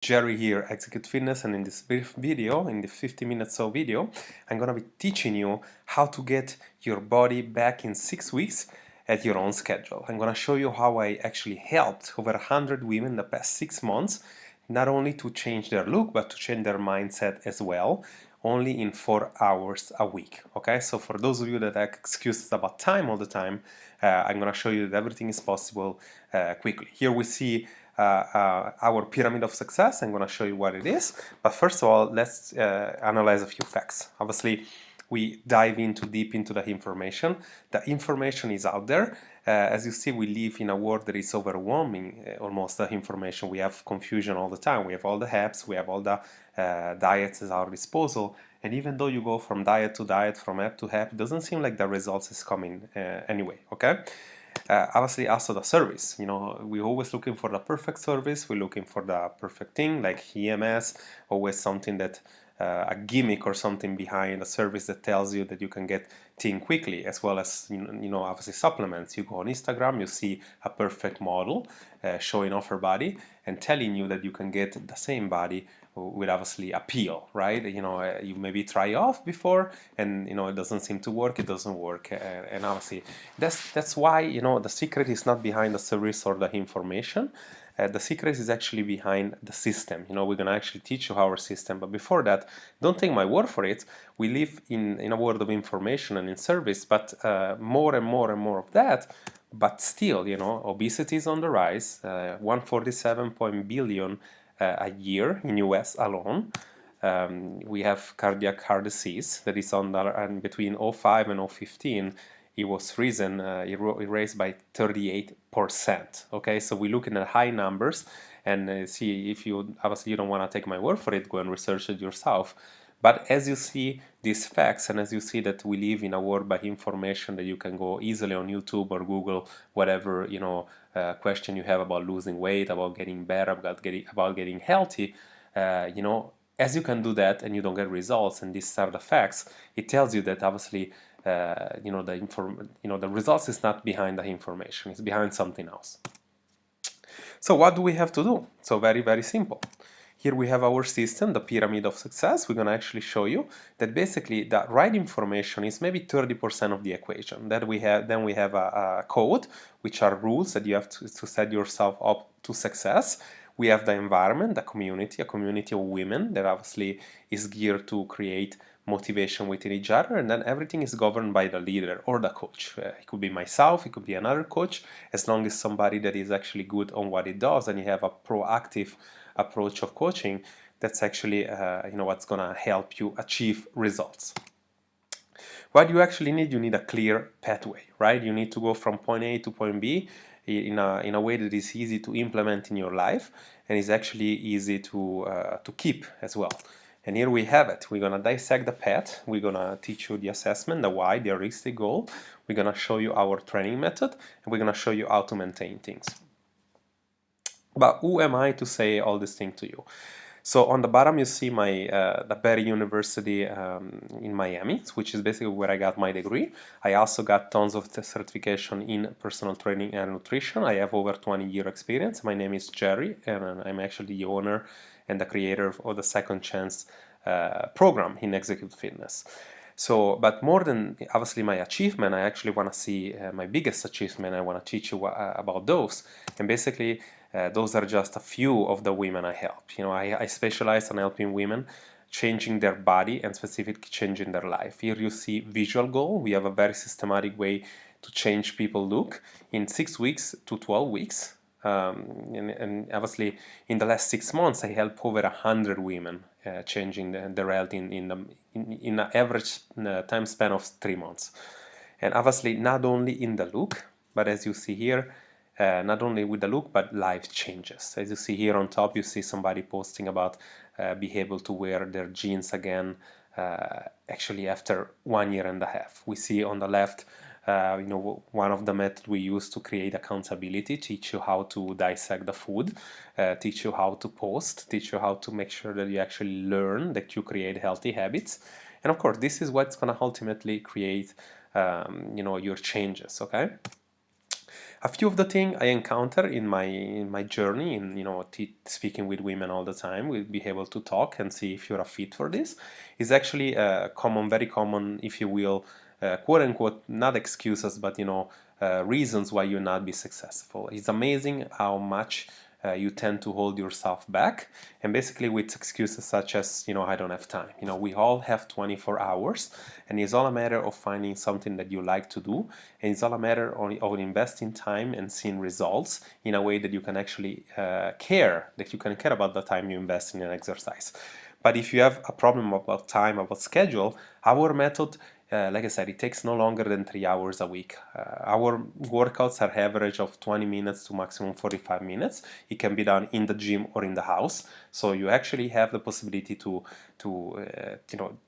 Jerry here, Execute Fitness, and in this brief video, in the 50 minutes so video, I'm gonna be teaching you how to get your body back in 6 weeks at your own schedule. I'm gonna show you how I actually helped over 100 women in the past 6 months, not only to change their look, but to change their mindset as well, only in 4 hours a week. Okay, so for those of you that have excuses about time all the time, I'm gonna show you that everything is possible quickly. Here we see our pyramid of success. I'm going to show you what it is. But first of all, let's analyze a few facts. Obviously, we dive deep into the information. The information is out there. As you see, we live in a world that is overwhelming, almost the information. We have confusion all the time. We have all the apps, we have all the diets at our disposal. And even though you go from diet to diet, from app to app, it doesn't seem like the results is coming anyway, okay? Obviously also the service, we're always looking for the perfect service, we're looking for the perfect thing like EMS, always something that a gimmick or something behind a service that tells you that you can get thin quickly, as well as obviously supplements. You go on Instagram, you see a perfect model showing off her body and telling you that you can get the same body with obviously appeal, right? You maybe try off before and it doesn't seem to work, it doesn't work, and obviously that's why the secret is not behind the service or the information. The secret is actually behind the system. We're gonna actually teach you our system, but before that, don't take my word for it. We live in a world of information and in service, but more and more and more of that. But still, obesity is on the rise. 147 billion a year in US alone. We have cardiac heart disease that is on the, and between 05 and 015 it was risen, it raised by 38%. Okay, so we're looking at high numbers, and see, if you obviously you don't want to take my word for it, go and research it yourself. But as you see these facts, and as you see that we live in a world by information, that you can go easily on YouTube or Google whatever question you have about losing weight, about getting better, about getting healthy, as you can do that and you don't get results, and these are the facts, it tells you that obviously the results is not behind the information, it's behind something else. So what do we have to do? So very, very simple. Here we have our system, the pyramid of success. We're going to actually show you that basically the right information is maybe 30% of the equation. Then we have a code, which are rules that you have to set yourself up to success. We have the environment, the community, a community of women that obviously is geared to create motivation within each other, and then everything is governed by the leader or the coach. It could be myself, it could be another coach, as long as somebody that is actually good on what it does, and you have a proactive approach of coaching, that's actually what's gonna help you achieve results. What you actually need, you need a clear pathway, right? You need to go from point A to point B in a way that is easy to implement in your life and is actually easy to keep as well. And here we have it. We're gonna dissect the path. We're gonna teach you the assessment, the why, the realistic goal. We're gonna show you our training method, and we're gonna show you how to maintain things. But who am I to say all this thing to you? So on the bottom you see my the Berry University in Miami, which is basically where I got my degree. I also got tons of certification in personal training and nutrition. I have over 20-year experience. My name is Jerry, and I'm actually the owner and the creator of the Second Chance program in Execute Fitness. So, but more than obviously my achievement, I actually want to see my biggest achievement. I want to teach you about those. And basically, those are just a few of the women I help. I specialize on helping women changing their body and specifically changing their life. Here you see visual goal. We have a very systematic way to change people look in 6 weeks to 12 weeks. And obviously in the last 6 months I helped over 100 women changing their health in an average time span of 3 months. And obviously not only in the look, but as you see here, not only with the look, but life changes. As you see here on top, you see somebody posting about be able to wear their jeans again actually after 1 year and a half. We see on the left one of the methods we use to create accountability, teach you how to dissect the food, teach you how to post, teach you how to make sure that you actually learn, that you create healthy habits. And of course, this is what's going to ultimately create your changes, okay? A few of the things I encounter in my journey, in speaking with women all the time, we'll be able to talk and see if you're a fit for this. Is actually very common, if you will, quote unquote, not excuses, but reasons why you'll not be successful. It's amazing how much you tend to hold yourself back, and basically with excuses such as I don't have time. We all have 24 hours, and it's all a matter of finding something that you like to do, and it's all a matter of investing time and seeing results in a way that you can actually care about the time you invest in an exercise. But if you have a problem about time, about schedule, our method, like I said, it takes no longer than 3 hours a week. Our workouts are average of 20 minutes to maximum 45 minutes. It can be done in the gym or in the house. So you actually have the possibility to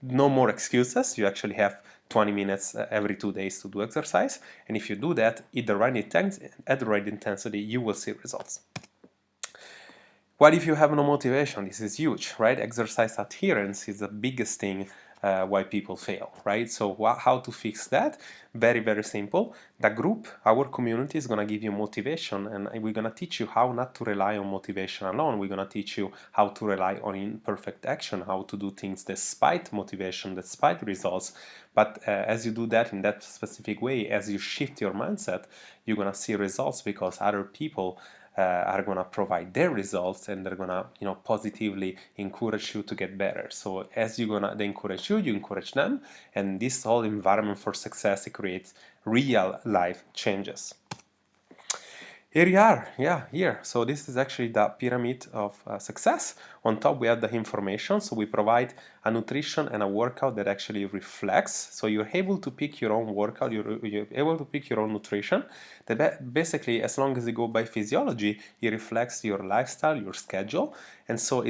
no more excuses. You actually have 20 minutes every 2 days to do exercise. And if you do that at the right intensity, you will see results. What if you have no motivation? This is huge, right? Exercise adherence is the biggest thing why people fail, right? So how to fix that? Very, very simple. The group, our community, is going to give you motivation, and we're going to teach you how not to rely on motivation alone. We're going to teach you how to rely on imperfect action, how to do things despite motivation, despite results. But as you do that in that specific way, as you shift your mindset, you're going to see results because other people are going to provide their results, and they're going to positively encourage you to get better. So as they encourage you, you encourage them, and this whole environment for success, it creates real life changes. Here we are, yeah, here. So this is actually the pyramid of success. On top we have the information, so we provide a nutrition and a workout that actually reflects. So you're able to pick your own workout, you're able to pick your own nutrition. That basically, as long as you go by physiology, it reflects your lifestyle, your schedule. And so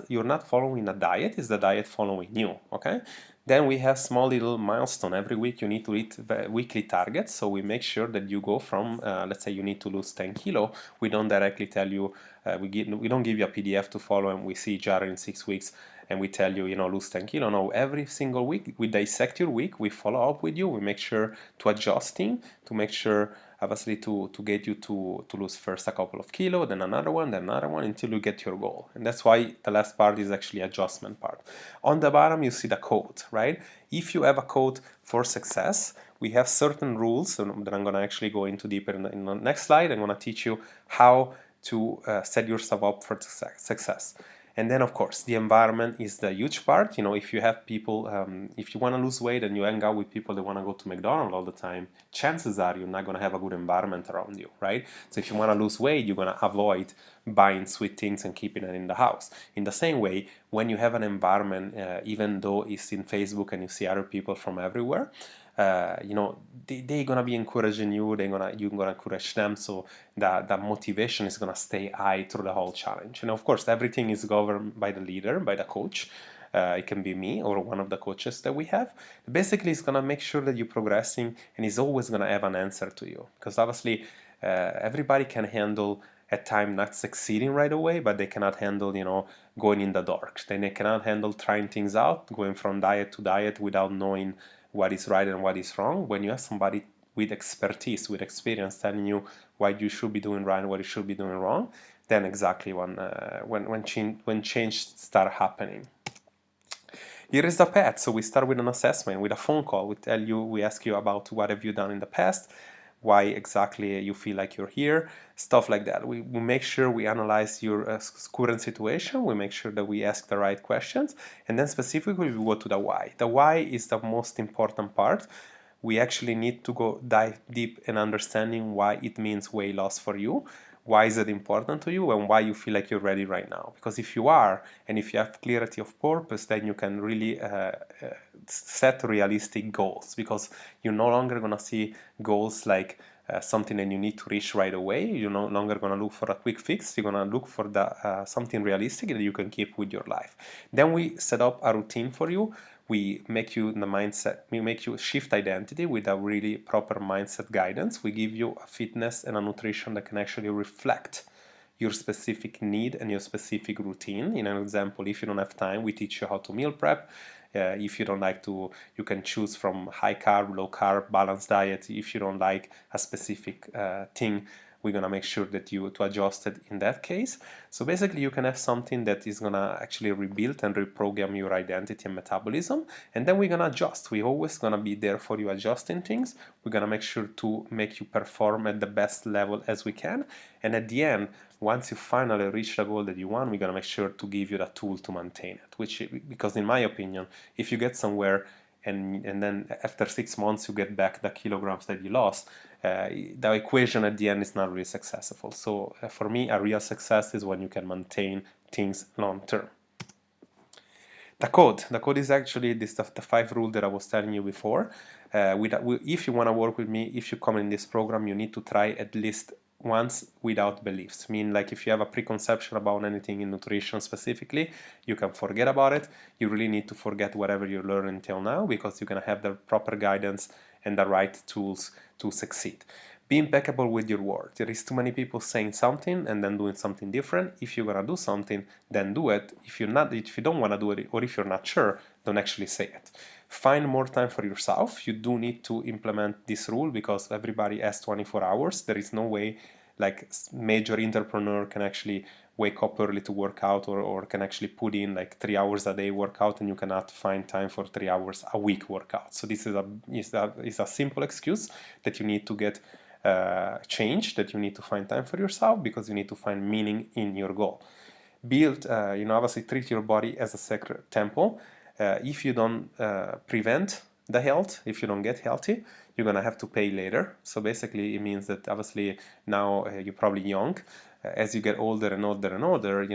you're not following a diet, it's the diet following you, okay? Then we have small little milestone. Every week you need to hit weekly targets. So we make sure that you go from, let's say you need to lose 10 kilo. We don't directly tell you, we don't give you a PDF to follow and we see each other in 6 weeks and we tell you, lose 10 kilo. No, every single week we dissect your week, we follow up with you, we make sure to adjust things, to make sure obviously to get you to lose first a couple of kilo, then another one, until you get your goal. And that's why the last part is actually adjustment part. On the bottom you see the code, right? If you have a code for success, we have certain rules that I'm going to actually go into deeper in the next slide. I'm going to teach you how to set yourself up for success. And then, of course, the environment is the huge part. If you have people, if you want to lose weight and you hang out with people that want to go to McDonald's all the time, chances are you're not going to have a good environment around you, right? So if you want to lose weight, you're going to avoid buying sweet things and keeping it in the house. In the same way, when you have an environment, even though it's in Facebook and you see other people from everywhere, they're gonna be encouraging you. You're gonna encourage them. So the motivation is gonna stay high through the whole challenge. And of course, everything is governed by the leader, by the coach. It can be me or one of the coaches that we have. Basically, it's gonna make sure that you're progressing, and he's always gonna have an answer to you. Because obviously, everybody can handle at time not succeeding right away, but they cannot handle going in the dark. They cannot handle trying things out, going from diet to diet without knowing what is right and what is wrong. When you have somebody with expertise, with experience, telling you what you should be doing right and what you should be doing wrong, then exactly when change start happening. Here is the path. So we start with an assessment, with a phone call. We ask you about what have you done in the past, why exactly you feel like you're here, stuff like that. We make sure we analyze your current situation. We make sure that we ask the right questions, and then specifically we go to the why. The why is the most important part. We actually need to dive deep in understanding why it means weight loss for you. Why is it important to you, and why you feel like you're ready right now? Because if you are, and if you have clarity of purpose, then you can really set realistic goals, because you're no longer going to see goals like something that you need to reach right away. You're no longer going to look for a quick fix. You're going to look for something realistic that you can keep with your life. Then we set up a routine for you. We make you in the mindset, we make you shift identity with a really proper mindset guidance. We give you a fitness and a nutrition that can actually reflect your specific need and your specific routine. In an example, if you don't have time, we teach you how to meal prep. If you don't like to, you can choose from high carb, low carb, balanced diet. If you don't like a specific thing we're gonna make sure that you to adjust it in that case. So basically you can have something that is gonna actually rebuild and reprogram your identity and metabolism, and then we're gonna adjust. We're always gonna be there for you adjusting things. We're gonna make sure to make you perform at the best level as we can, and at the end, once you finally reach the goal that you want, we're gonna make sure to give you the tool to maintain it. Which, because in my opinion, if you get somewhere and then after 6 months you get back the kilograms that you lost, the equation at the end is not really successful. So for me, a real success is when you can maintain things long term. The code is actually this the 5 rule that I was telling you before. If you want to work with me, if you come in this program, you need to try at least once without beliefs. I mean, like if you have a preconception about anything in nutrition specifically, you can forget about it. You really need to forget whatever you learned until now, because you're going to have the proper guidance and the right tools to succeed. Be impeccable with your word. There is too many people saying something and then doing something different. If you're gonna do something, then do it. If you don't want to do it, or if you're not sure, don't actually say it. Find more time for yourself. You do need to implement this rule, because everybody has 24 hours. There is no way like major entrepreneur can actually wake up early to work out, or can actually put in like 3 hours a day workout, and you cannot find time for 3 hours a week workout. So this is a simple excuse that you need to get change, that you need to find time for yourself, because you need to find meaning in your goal. Build, obviously treat your body as a sacred temple. If you don't prevent the health, if you don't get healthy, you're gonna have to pay later. So basically it means that obviously now you're probably young. As you get older and older and older,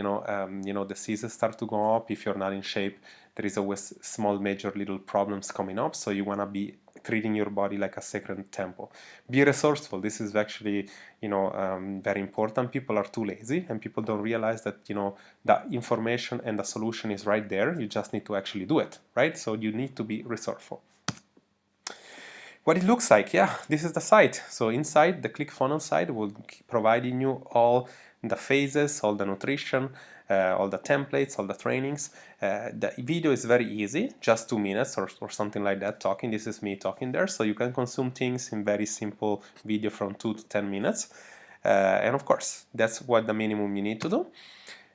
diseases start to go up. If you're not in shape, there is always small, major, little problems coming up. So you want to be treating your body like a sacred temple. Be resourceful. This is actually, very important. People are too lazy, and people don't realize that, the information and the solution is right there. You just need to actually do it, right? So you need to be resourceful. What it looks like, yeah, this is the site. So inside the ClickFunnels site, will providing you all the phases, all the nutrition, all the templates, all the trainings. The video is very easy, just 2 minutes or something like that talking. This is me talking there, so you can consume things in very simple video from 2 to 10 minutes. And of course, that's what the minimum you need to do.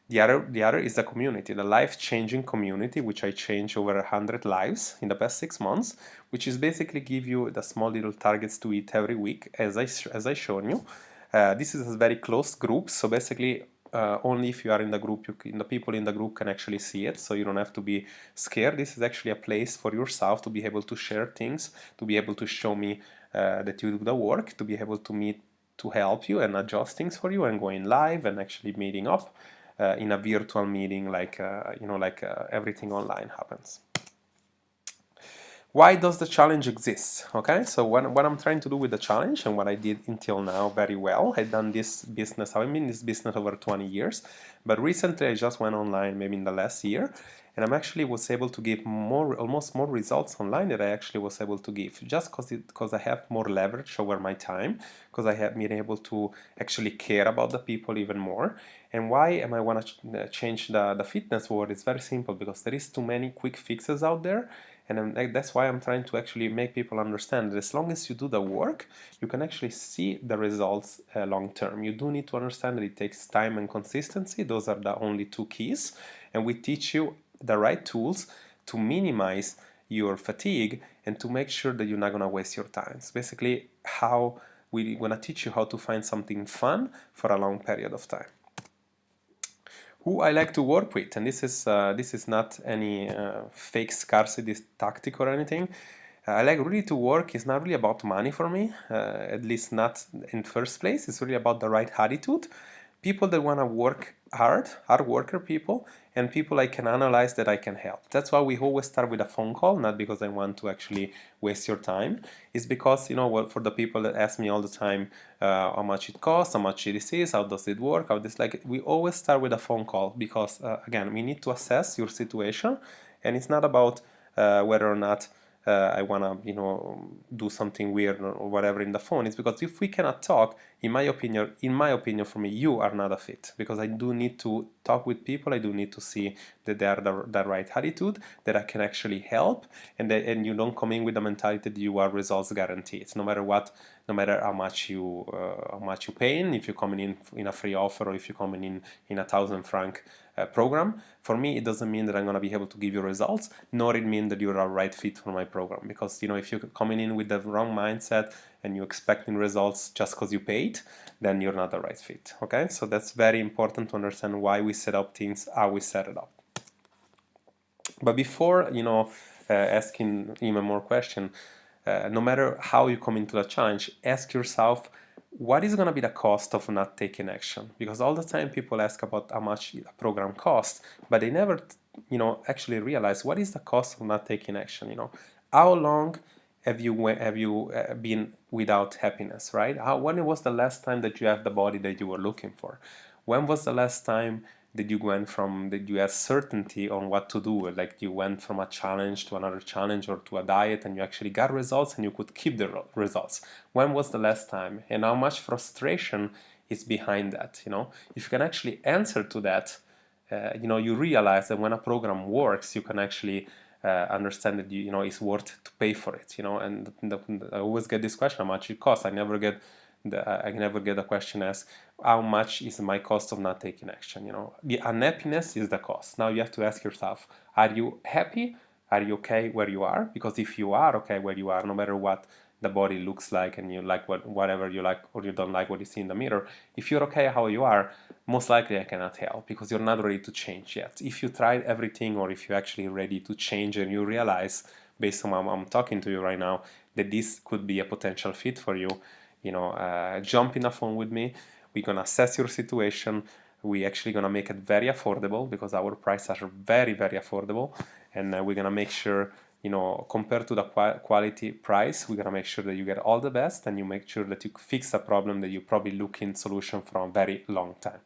The other is the community, the life-changing community, which I changed over 100 lives in the past 6 months, which is basically give you the small little targets to eat every week, as I shown you. This is a very close group, so basically only if you are in the group, the people in the group can actually see it, so you don't have to be scared. This is actually a place for yourself to be able to share things, to be able to show me that you do the work, to be able to meet, to help you and adjust things for you, and going live and actually meeting up. In a virtual meeting, like everything online happens. Why does the challenge exist? Okay, so what I'm trying to do with the challenge, and what I did until now very well, I've done this business, I've been in this business over 20 years, but recently I just went online, maybe in the last year, and I'm actually was able to give almost more results online than I actually was able to give, just because I have more leverage over my time, because I have been able to actually care about the people even more. And why am I want to change the fitness world? It's very simple, because there is too many quick fixes out there, and that's why I'm trying to actually make people understand that as long as you do the work, you can actually see the results long term. You do need to understand that it takes time and consistency. Those are the only 2 keys, and we teach you the right tools to minimize your fatigue and to make sure that you're not going to waste your time. It's basically how we're going to teach you how to find something fun for a long period of time. Who I like to work with, and this is not any fake scarcity tactic or anything. I like really to work. It's not really about money for me, at least not in first place. It's really about the right attitude. People that want to work hard worker people, and people I can analyze, that I can help. That's why we always start with a phone call, not because I want to actually waste your time. It's because, for the people that ask me all the time how much it costs, how much it is, how does it work, we always start with a phone call, because again, we need to assess your situation, and it's not about whether or not I want to, do something weird or whatever in the phone. It's because if we cannot talk, in my opinion, for me, you are not a fit, because I do need to talk with people. I do need to see that they are the right attitude, that I can actually help, and you don't come in with the mentality that you are results guaranteed, no matter what, no matter how much you pay in. If you're coming in a free offer, or if you're coming in a 1,000 franc program, for me it doesn't mean that I'm going to be able to give you results, nor it mean that you're a right fit for my program. Because if you're coming in with the wrong mindset and you're expecting results just because you paid, then you're not the right fit. Okay, so that's very important to understand why we set up things, how we set it up. But before asking even more question, no matter how you come into the challenge, ask yourself, what is going to be the cost of not taking action? Because all the time people ask about how much a program costs, but they never actually realize what is the cost of not taking action. How long have you been without happiness, right? When was the last time that you have the body that you were looking for? When was the last time that you had certainty on what to do, like you went from a challenge to another challenge, or to a diet, and you actually got results and you could keep the results? When was the last time? And how much frustration is behind that? If you can actually answer to that, you realize that when a program works, you can actually understand that it's worth to pay for it. And I always get this question: how much it costs? I never get a question asked, how much is my cost of not taking action? The unhappiness is the cost. Now you have to ask yourself, are you happy? Are you okay where you are? Because if you are okay where you are, no matter what the body looks like, and you like whatever you like, or you don't like what you see in the mirror, if you're okay how you are, most likely I cannot help, because you're not ready to change yet. If you tried everything, or if you're actually ready to change, and you realize, based on how I'm talking to you right now, that this could be a potential fit for you, jump in a phone with me. We're gonna assess your situation. We're actually gonna make it very affordable, because our prices are very, very affordable, and we're gonna make sure, compared to the quality price, we're gonna make sure that you get all the best, and you make sure that you fix a problem that you probably looking solution for a very long time.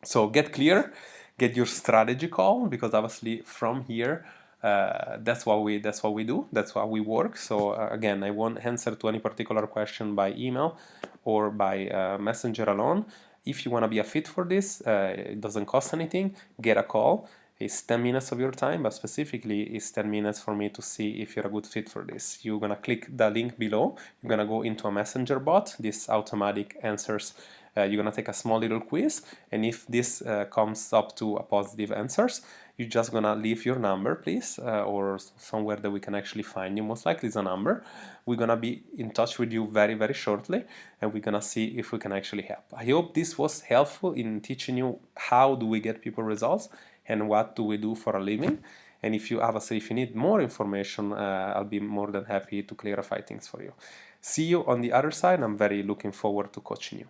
So get clear, get your strategy call, because obviously from here, that's what we do, that's how we work. So again, I won't answer to any particular question by email or by messenger alone. If you want to be a fit for this, it doesn't cost anything. Get a call. It's 10 minutes of your time, but specifically it's 10 minutes for me to see if you're a good fit for this. You're gonna click the link below. You're gonna go into a messenger bot. This automatic answers. You're gonna take a small little quiz, and if this comes up to a positive answers, you're just gonna leave your number, please, or somewhere that we can actually find you. Most likely it's a number. We're gonna be in touch with you very, very shortly, and we're gonna see if we can actually help. I hope this was helpful in teaching you how do we get people results and what do we do for a living. And if you need more information, I'll be more than happy to clarify things for you. See you on the other side. I'm very looking forward to coaching you.